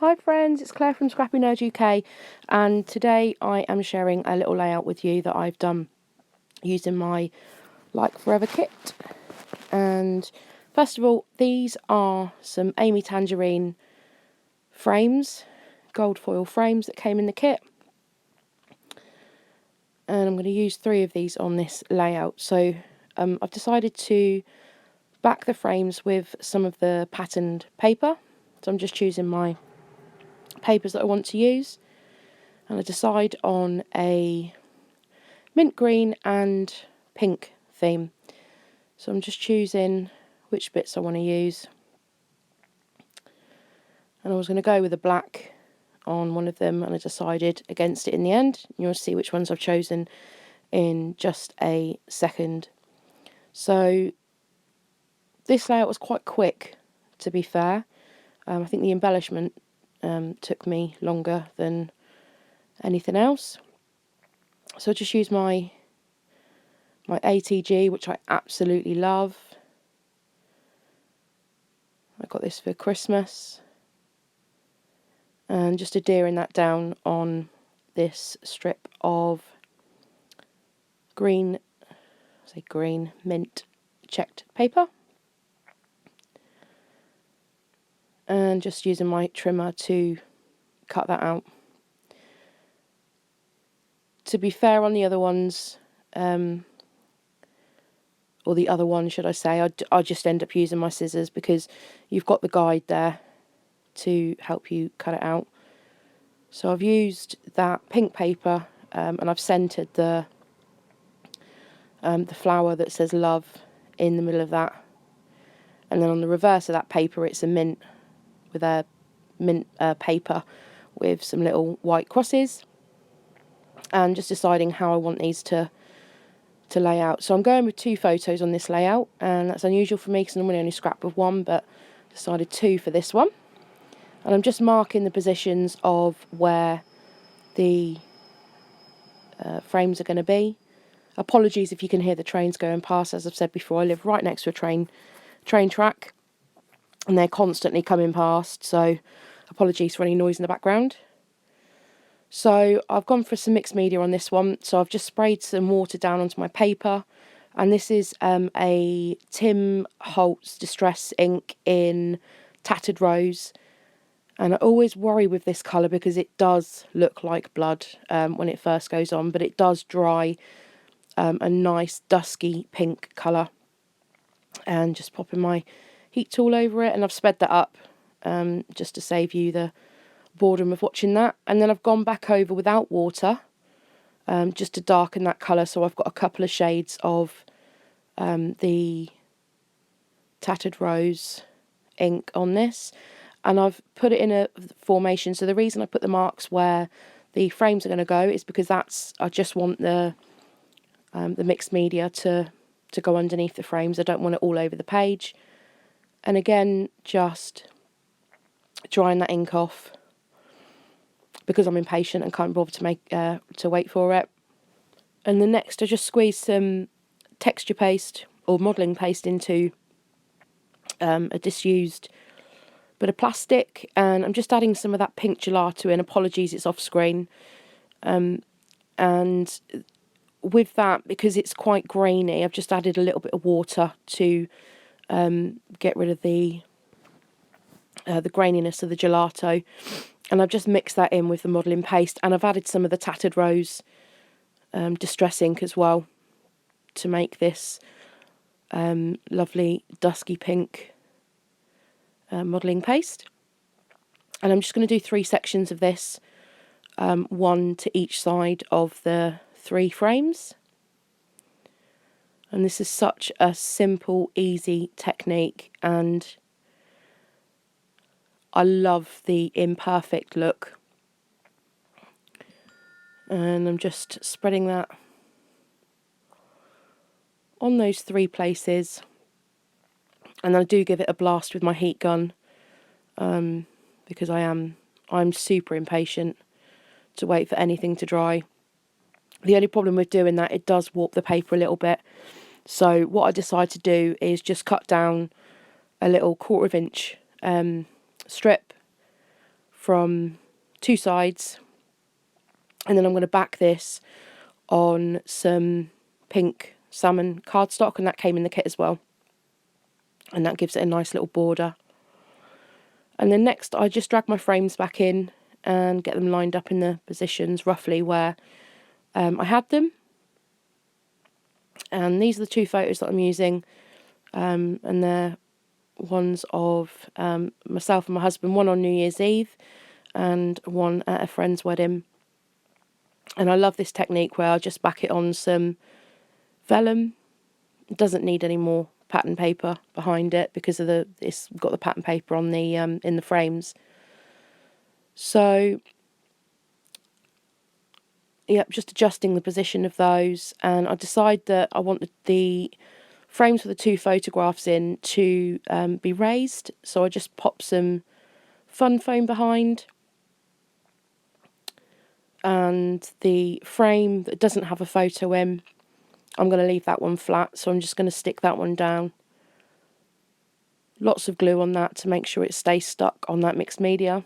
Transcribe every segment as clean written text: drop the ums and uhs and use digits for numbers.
Hi friends, it's Claire from ScrappyNerdUK, and today I am sharing a little layout with you that I've done using my Like Forever kit. And first of all, these are some Amy Tangerine frames, gold foil frames that came in the kit. And I'm going to use 3 of these on this layout. So I've decided to back the frames with some of the patterned paper. So I'm just choosing my papers that I want to use, and I decide on a mint green and pink theme. So I'm just choosing which bits I want to use, and I was going to go with a black on one of them, and I decided against it in the end. You'll see which ones I've chosen in just a second. So this layout was quite quick, to be fair. I think the embellishment took me longer than anything else. So I just use my ATG, which I absolutely love. I got this for Christmas. And just adhering that down on this strip of green mint checked paper. And just using my trimmer to cut that out. To be fair, on the other ones, or the other one, should I say, I just end up using my scissors because you've got the guide there to help you cut it out. So I've used that pink paper and I've centered the flower that says love in the middle of that. And then on the reverse of that paper, it's a mint with a mint paper with some little white crosses. And just deciding how I want these to lay out. So I'm going with 2 photos on this layout, and that's unusual for me because I normally only scrap with 1, but decided 2 for this one. And I'm just marking the positions of where the frames are going to be. Apologies if you can hear the trains going past. As I've said before, I live right next to a train track, and they're constantly coming past, so apologies for any noise in the background. So I've gone for some mixed media on this one. So I've just sprayed some water down onto my paper, and this is a Tim Holtz Distress ink in Tattered Rose. And I always worry with this colour because it does look like blood when it first goes on, but it does dry a nice dusky pink colour. And just popping my heat tool over it, and I've sped that up just to save you the boredom of watching that. And then I've gone back over without water just to darken that colour. So I've got a couple of shades of the Tattered Rose ink on this, and I've put it in a formation. So the reason I put the marks where the frames are going to go is because I just want the mixed media to go underneath the frames. I don't want it all over the page. And again, just drying that ink off because I'm impatient and can't bother to wait for it. And the next, I just squeeze some texture paste or modelling paste into a disused bit of plastic, and I'm just adding some of that pink gelato in. Apologies, it's off screen. And with that, because it's quite grainy, I've just added a little bit of water to get rid of the graininess of the gelato. And I've just mixed that in with the modelling paste, and I've added some of the Tattered Rose Distress ink as well to make this lovely dusky pink modelling paste. And I'm just going to do 3 sections of this, 1 to each side of the 3 frames. And this is such a simple, easy technique, and I love the imperfect look. And I'm just spreading that on those 3 places, and I do give it a blast with my heat gun because I'm super impatient to wait for anything to dry. The only problem with doing that, it does warp the paper a little bit. So what I decide to do is just cut down a little 1/4 inch strip from 2 sides, and then I'm going to back this on some pink salmon cardstock, and that came in the kit as well, and that gives it a nice little border. And then next I just drag my frames back in and get them lined up in the positions roughly where I had them. And these are the 2 photos that I'm using, and they're ones of myself and my husband, one on New Year's Eve and one at a friend's wedding. And I love this technique where I'll just back it on some vellum. It doesn't need any more pattern paper behind it because of it's got the pattern paper on the in the frames. So yep, just adjusting the position of those, and I decide that I want the frames for the 2 photographs in to be raised, so I just pop some fun foam behind, and the frame that doesn't have a photo in, I'm going to leave that one flat, so I'm just going to stick that one down. Lots of glue on that to make sure it stays stuck on that mixed media.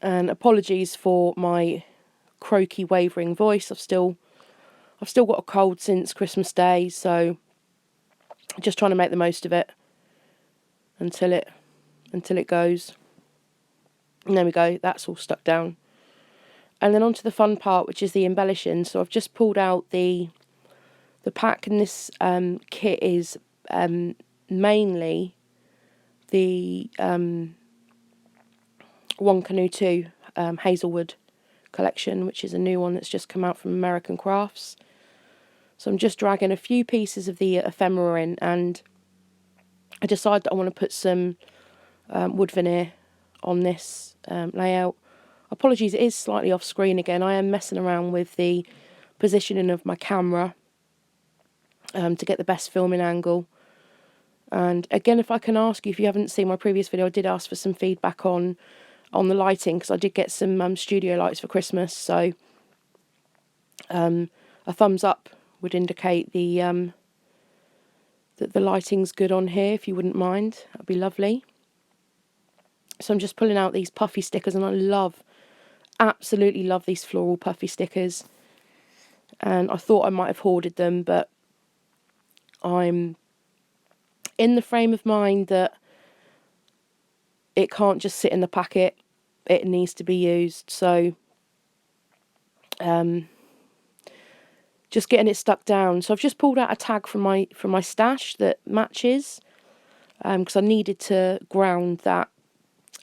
And apologies for my croaky, wavering voice. I've still got a cold since Christmas Day, so just trying to make the most of it until it goes. And there we go, that's all stuck down. And then on to the fun part, which is the embellishing. So I've just pulled out the pack, and this kit is mainly the 1 Canoe 2 Hazelwood collection, which is a new one that's just come out from American Crafts. So I'm just dragging a few pieces of the ephemera in, and I decided that I want to put some wood veneer on this layout. Apologies, it is slightly off screen again. I am messing around with the positioning of my camera to get the best filming angle. And again, if I can ask you, if you haven't seen my previous video, I did ask for some feedback on the lighting, because I did get some studio lights for Christmas, so a thumbs up would indicate that the lighting's good on here, if you wouldn't mind. That'd be lovely. So I'm just pulling out these puffy stickers, and I absolutely love these floral puffy stickers. And I thought I might have hoarded them, but I'm in the frame of mind that it can't just sit in the packet. It needs to be used. So just getting it stuck down. So I've just pulled out a tag from my stash that matches, because I needed to ground that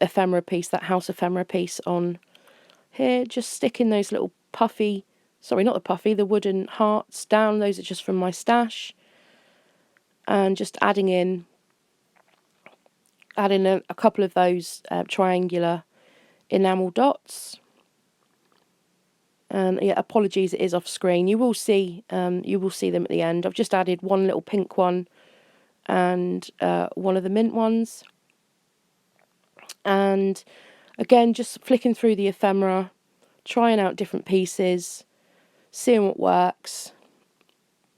ephemera piece, that house ephemera piece on here. Just sticking those little the wooden hearts down. Those are just from my stash, and just adding a couple of those triangular enamel dots. And yeah, apologies, it is off screen. You will see them at the end. I've just added one little pink one and one of the mint ones. And again, just flicking through the ephemera, trying out different pieces, seeing what works,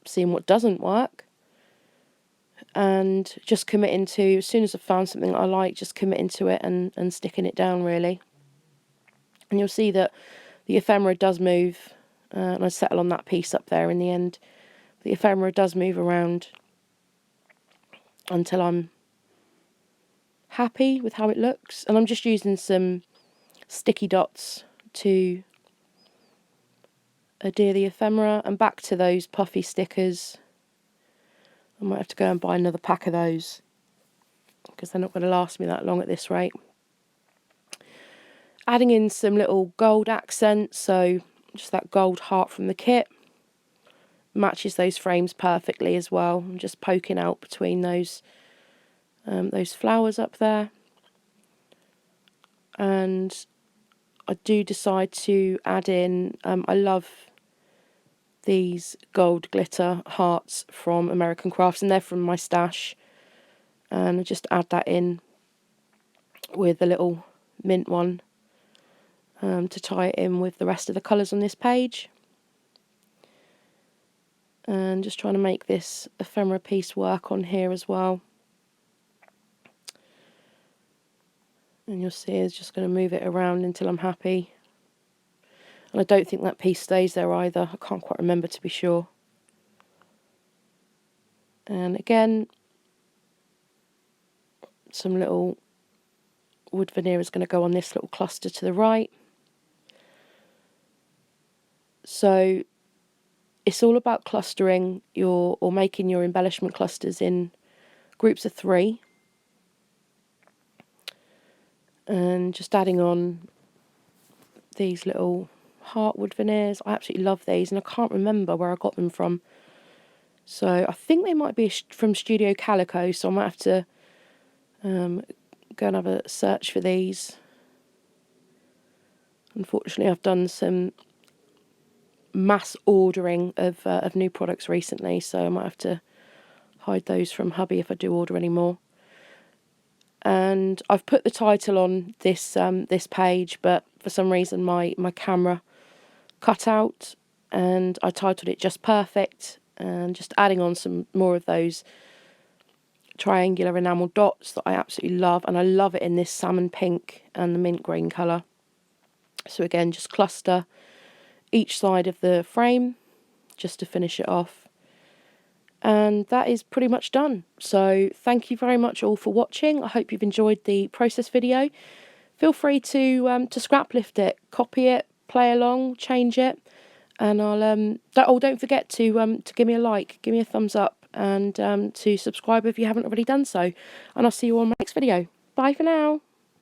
seeing what doesn't work, and just committing to, as soon as I've found something that I like, just committing to it and sticking it down, really. And you'll see that the ephemera does move, and I settle on that piece up there in the end. The ephemera does move around until I'm happy with how it looks. And I'm just using some sticky dots to adhere the ephemera. And back to those puffy stickers. I might have to go and buy another pack of those, because they're not going to last me that long at this rate. Adding in some little gold accents, so just that gold heart from the kit matches those frames perfectly as well. I'm just poking out between those flowers up there. And I do decide to add in, I love these gold glitter hearts from American Crafts, and they're from my stash. And I just add that in with a little mint one to tie it in with the rest of the colours on this page. And just trying to make this ephemera piece work on here as well. And you'll see it's just going to move it around until I'm happy. And I don't think that piece stays there either. I can't quite remember to be sure. And again, some little wood veneer is going to go on this little cluster to the right. So it's all about clustering or making your embellishment clusters in groups of 3. And just adding on these little heartwood veneers. I absolutely love these, and I can't remember where I got them from. So I think they might be from Studio Calico, so I might have to go and have a search for these. Unfortunately, I've done some mass ordering of new products recently, so I might have to hide those from hubby if I do order any more. And I've put the title on this this page, but for some reason my camera cut out, and I titled it Just Perfect, and just adding on some more of those triangular enamel dots that I absolutely love, and I love it in this salmon pink and the mint green colour. So again, just cluster each side of the frame just to finish it off. And that is pretty much done. So thank you very much all for watching. I hope you've enjoyed the process video. Feel free to scrap lift it, copy it, play along, change it, and don't forget to give me a like, give me a thumbs up, and to subscribe if you haven't already done so. And I'll see you on my next video. Bye for now.